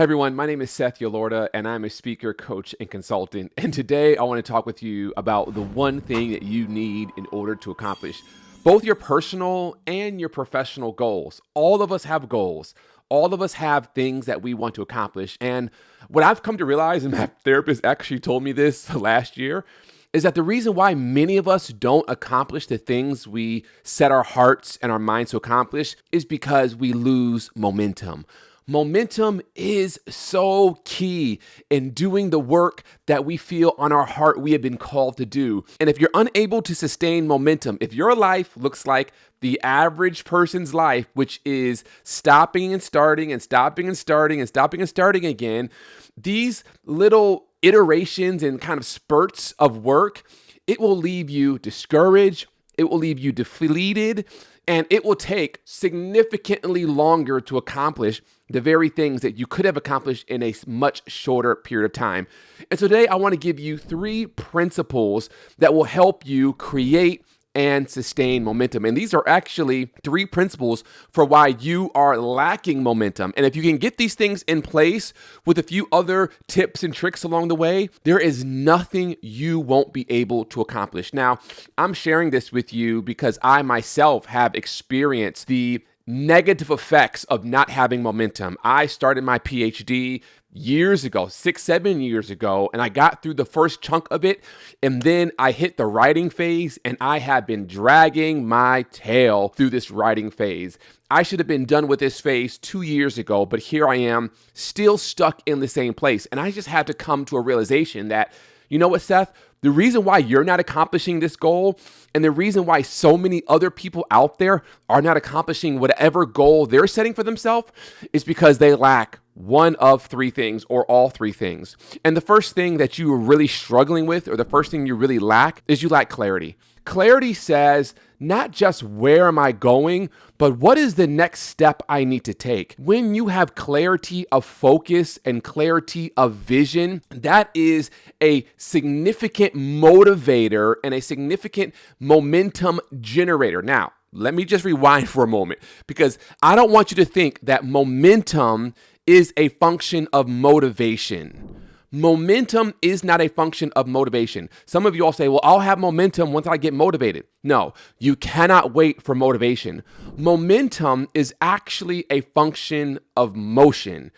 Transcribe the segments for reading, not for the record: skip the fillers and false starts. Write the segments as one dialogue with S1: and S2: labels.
S1: Hey everyone, my name is Seth and I'm a speaker, coach, and consultant. And today I want to talk with you about the one thing that you need in order to accomplish both your personal and your professional goals. All of us have goals. All of us have things that we want to accomplish. And what I've come to realize, and my therapist actually told me this last year, is that the reason why many of us don't accomplish the things we set our hearts and our minds to accomplish is because we lose momentum. Momentum is so key in doing the work that we feel on our heart we have been called to do. And if you're unable to sustain momentum, if your life looks like the average person's life, which is stopping and starting and stopping and starting and stopping and starting again, these little iterations and kind of spurts of work, it will leave you discouraged, it will leave you depleted, and it will take significantly longer to accomplish the very things that you could have accomplished in a much shorter period of time. And so today I want to give you 3 principles that will help you create and sustain momentum. And these are actually 3 principles for why you are lacking momentum. And if you can get these things in place with a few other tips and tricks along the way, there is nothing you won't be able to accomplish. Now, I'm sharing this with you because I myself have experienced the negative effects of not having momentum. I started my PhD years ago, 6-7 years ago, and I got through the first chunk of it, and then I hit the writing phase, and I have been dragging my tail through this writing phase. I should have been done with this phase 2 years ago, but here I am, still stuck in the same place. And I just had to come to a realization that, you know what, Seth? The reason why you're not accomplishing this goal and the reason why so many other people out there are not accomplishing whatever goal they're setting for themselves is because they lack one of 3 things or all 3 things. And the first thing that you are really struggling with, or the first thing you really lack, is you lack clarity. Clarity says not just where am I going, but what is the next step I need to take? When you have clarity of focus and clarity of vision, that is a significant motivator and a significant momentum generator. Now, let me just rewind for a moment because I don't want you to think that momentum is a function of motivation. Momentum is not a function of motivation. Some of you all say, well, I'll have momentum once I get motivated. No, you cannot wait for motivation. Momentum is actually a function of motion.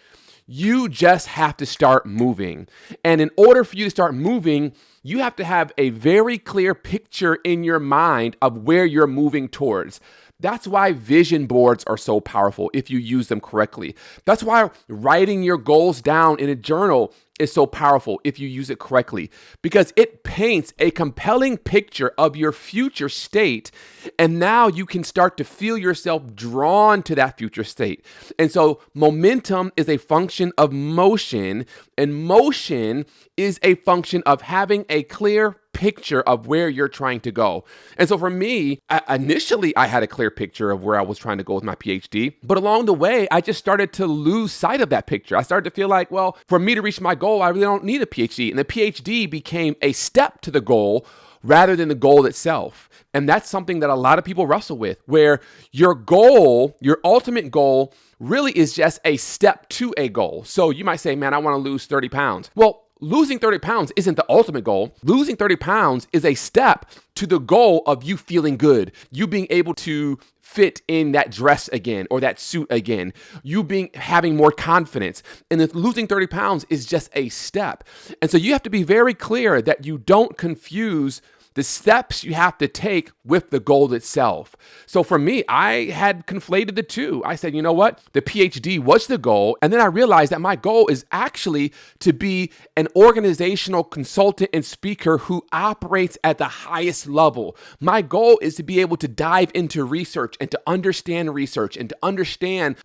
S1: You just have to start moving. And in order for you to start moving, you have to have a very clear picture in your mind of where you're moving towards. That's why vision boards are so powerful if you use them correctly. That's why writing your goals down in a journal is so powerful if you use it correctly, because it paints a compelling picture of your future state. And now you can start to feel yourself drawn to that future state. And so momentum is a function of motion, and motion is a function of having a clear picture of where you're trying to go. And so for me, initially I had a clear picture of where I was trying to go with my PhD, but along the way, I just started to lose sight of that picture. I started to feel like, well, for me to reach my goal, I really don't need a PhD. And the PhD became a step to the goal rather than the goal itself. And that's something that a lot of people wrestle with, where your goal, your ultimate goal, really is just a step to a goal. So you might say, man, I want to lose 30 pounds. Well, losing 30 pounds isn't the ultimate goal. Losing 30 pounds is a step to the goal of you feeling good, you being able to fit in that dress again or that suit again, you having more confidence. And if losing 30 pounds is just a step. And so you have to be very clear that you don't confuse the steps you have to take with the goal itself. So for me, I had conflated the two. I said, you know what? The PhD was the goal. And then I realized that my goal is actually to be an organizational consultant and speaker who operates at the highest level. My goal is to be able to dive into research and to understand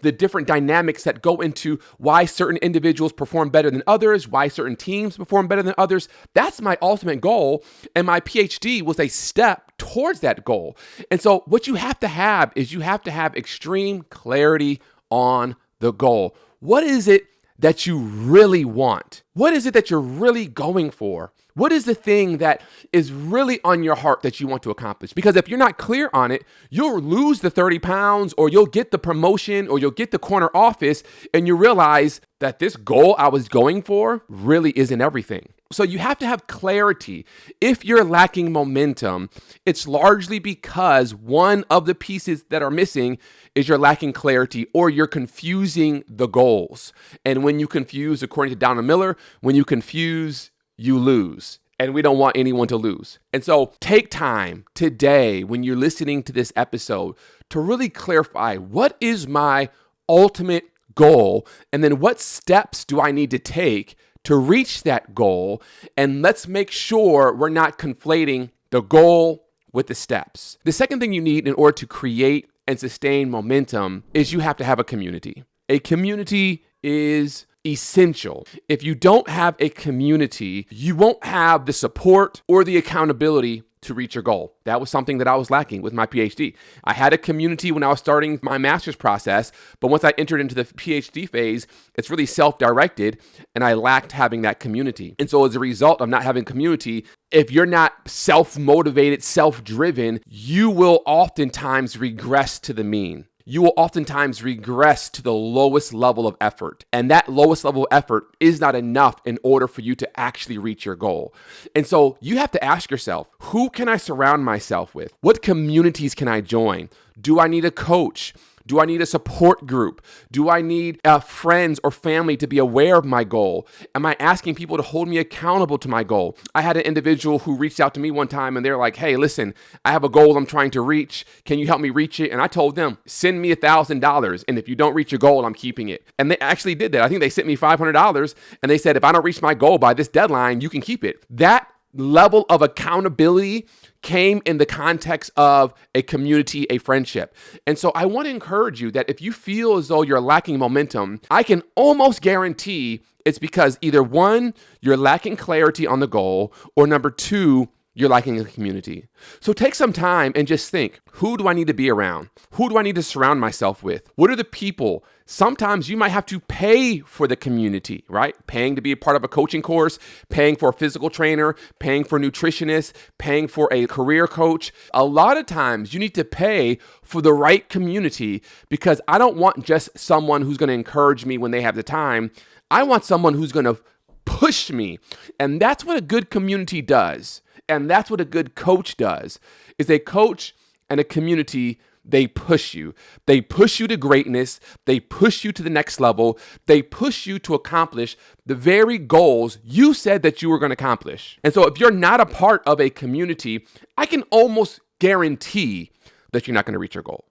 S1: the different dynamics that go into why certain individuals perform better than others, why certain teams perform better than others. That's my ultimate goal. And my PhD was a step towards that goal. And so what you have to have is you have to have extreme clarity on the goal. What is it that you really want? What is it that you're really going for? What is the thing that is really on your heart that you want to accomplish? Because if you're not clear on it, you'll lose the 30 pounds, or you'll get the promotion, or you'll get the corner office, and you realize that this goal I was going for really isn't everything. So you have to have clarity. If you're lacking momentum, it's largely because one of the pieces that are missing is you're lacking clarity, or you're confusing the goals. And when you confuse, according to Donna Miller, when you confuse, you lose. And we don't want anyone to lose. And so take time today when you're listening to this episode to really clarify, what is my ultimate goal? And then what steps do I need to take to reach that goal? And let's make sure we're not conflating the goal with the steps. The second thing you need in order to create and sustain momentum is you have to have a community. A community is essential. If you don't have a community, you won't have the support or the accountability to reach your goal. That was something that I was lacking with my PhD. I had a community when I was starting my master's process, but once I entered into the PhD phase, it's really self-directed, and I lacked having that community. And so as a result of not having community, if you're not self-motivated, self-driven, you will oftentimes regress to the mean. You will oftentimes regress to the lowest level of effort. And that lowest level of effort is not enough in order for you to actually reach your goal. And so you have to ask yourself, who can I surround myself with? What communities can I join? Do I need a coach? Do I need a support group? Do I need friends or family to be aware of my goal? Am I asking people to hold me accountable to my goal? I had an individual who reached out to me one time, and they're like, hey, listen, I have a goal I'm trying to reach. Can you help me reach it? And I told them, send me $1,000. And if you don't reach your goal, I'm keeping it. And they actually did that. I think they sent me $500, and they said, if I don't reach my goal by this deadline, you can keep it. That level of accountability came in the context of a community, a friendship. And so I want to encourage you that if you feel as though you're lacking momentum, I can almost guarantee it's because either one, you're lacking clarity on the goal, or number two, you're lacking a community. So take some time and just think, who do I need to be around? Who do I need to surround myself with? What are the people? Sometimes you might have to pay for the community, right? Paying to be a part of a coaching course, paying for a physical trainer, paying for a nutritionist, paying for a career coach. A lot of times you need to pay for the right community, because I don't want just someone who's going to encourage me when they have the time. I want someone who's going to push me. And that's what a good community does. And that's what a good coach does, is a coach and a community, they push you. They push you to greatness. They push you to the next level. They push you to accomplish the very goals you said that you were going to accomplish. And so if you're not a part of a community, I can almost guarantee that you're not going to reach your goal.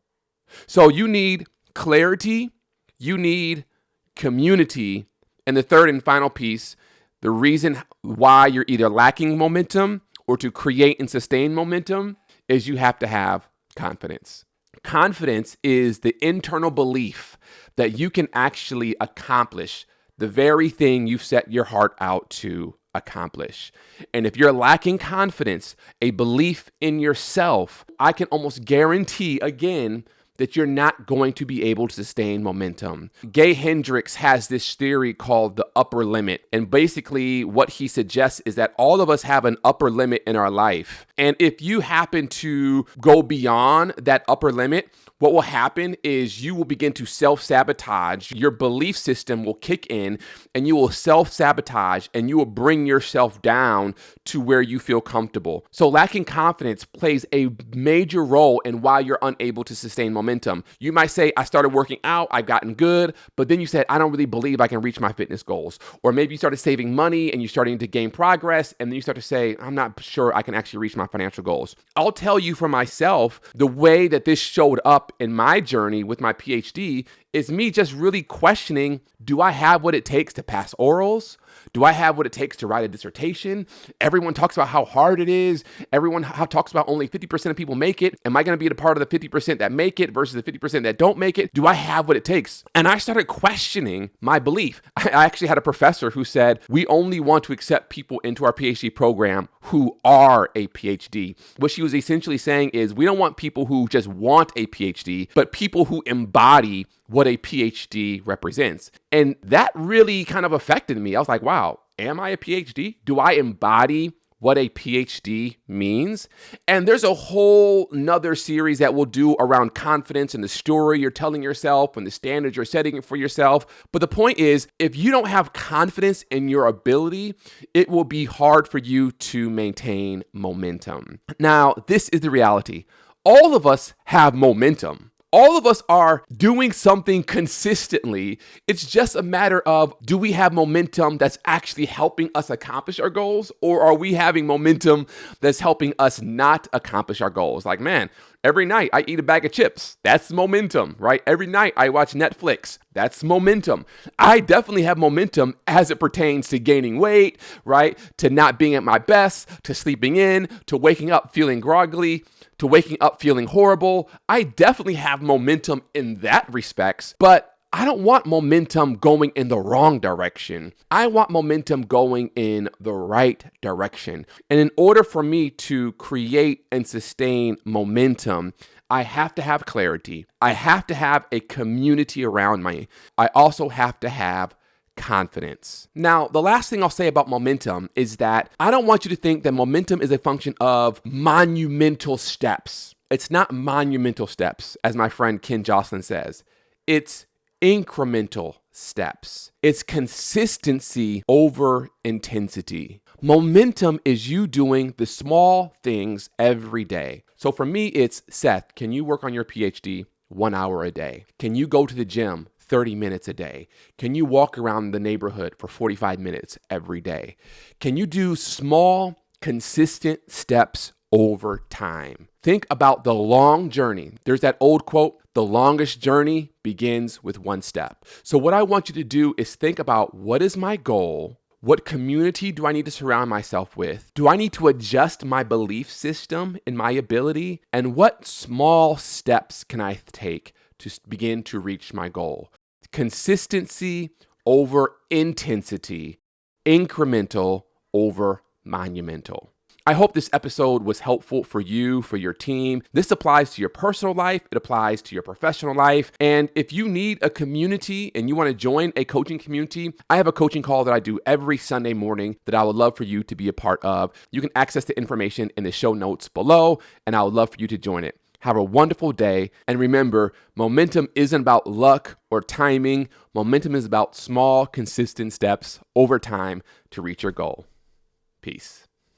S1: So you need clarity. You need community. And the third and final piece, the reason why you're either lacking momentum or to create and sustain momentum, is you have to have confidence. Confidence is the internal belief that you can actually accomplish the very thing you've set your heart out to accomplish. And if you're lacking confidence, a belief in yourself, I can almost guarantee, again, that you're not going to be able to sustain momentum. Gay Hendricks has this theory called the upper limit. And basically what he suggests is that all of us have an upper limit in our life. And if you happen to go beyond that upper limit, what will happen is you will begin to self-sabotage. Your belief system will kick in, and you will self-sabotage, and you will bring yourself down to where you feel comfortable. So lacking confidence plays a major role in why you're unable to sustain momentum. You might say, I started working out, I've gotten good, but then you said, I don't really believe I can reach my fitness goals. Or maybe you started saving money and you're starting to gain progress, and then you start to say, I'm not sure I can actually reach my financial goals. I'll tell you for myself, the way that this showed up in my journey with my PhD is me just really questioning, do I have what it takes to pass orals? Do I have what it takes to write a dissertation? Everyone talks about how hard it is. Everyone talks about only 50% of people make it. Am I going to be a part of the 50% that make it versus the 50% that don't make it? Do I have what it takes? And I started questioning my belief. I actually had a professor who said, we only want to accept people into our PhD program who are a PhD. What she was essentially saying is we don't want people who just want a PhD, but people who embody what a PhD represents. And that really kind of affected me. I was like, wow, am I a PhD? Do I embody what a PhD means? And there's a whole nother series that we'll do around confidence and the story you're telling yourself and the standards you're setting for yourself. But the point is, if you don't have confidence in your ability, it will be hard for you to maintain momentum. Now, this is the reality. All of us have momentum. All of us are doing something consistently. It's just a matter of, do we have momentum that's actually helping us accomplish our goals? Or are we having momentum that's helping us not accomplish our goals? Like, man, every night I eat a bag of chips. That's momentum, right? Every night I watch Netflix. That's momentum. I definitely have momentum as it pertains to gaining weight, right? To not being at my best, to sleeping in, to waking up feeling groggily, to waking up feeling horrible. I definitely have momentum in that respects, but I don't want momentum going in the wrong direction. I want momentum going in the right direction. And in order for me to create and sustain momentum, I have to have clarity. I have to have a community around me. I also have to have confidence. Now, the last thing I'll say about momentum is that I don't want you to think that momentum is a function of monumental steps. It's not monumental steps, as my friend Ken Jocelyn says. It's incremental steps. It's consistency over intensity. Momentum is you doing the small things every day. So for me, it's, Seth, can you work on your PhD 1 hour a day? Can you go to the gym 30 minutes a day? Can you walk around the neighborhood for 45 minutes every day? Can you do small, consistent steps over time? Think about the long journey. There's that old quote, the longest journey begins with one step. So what I want you to do is think about, what is my goal? What community do I need to surround myself with? Do I need to adjust my belief system in my ability? And what small steps can I take to begin to reach my goal? Consistency over intensity, incremental over monumental. I hope this episode was helpful for you, for your team. This applies to your personal life. It applies to your professional life. And if you need a community and you want to join a coaching community, I have a coaching call that I do every Sunday morning that I would love for you to be a part of. You can access the information in the show notes below, and I would love for you to join it. Have a wonderful day. And remember, momentum isn't about luck or timing. Momentum is about small, consistent steps over time to reach your goal. Peace.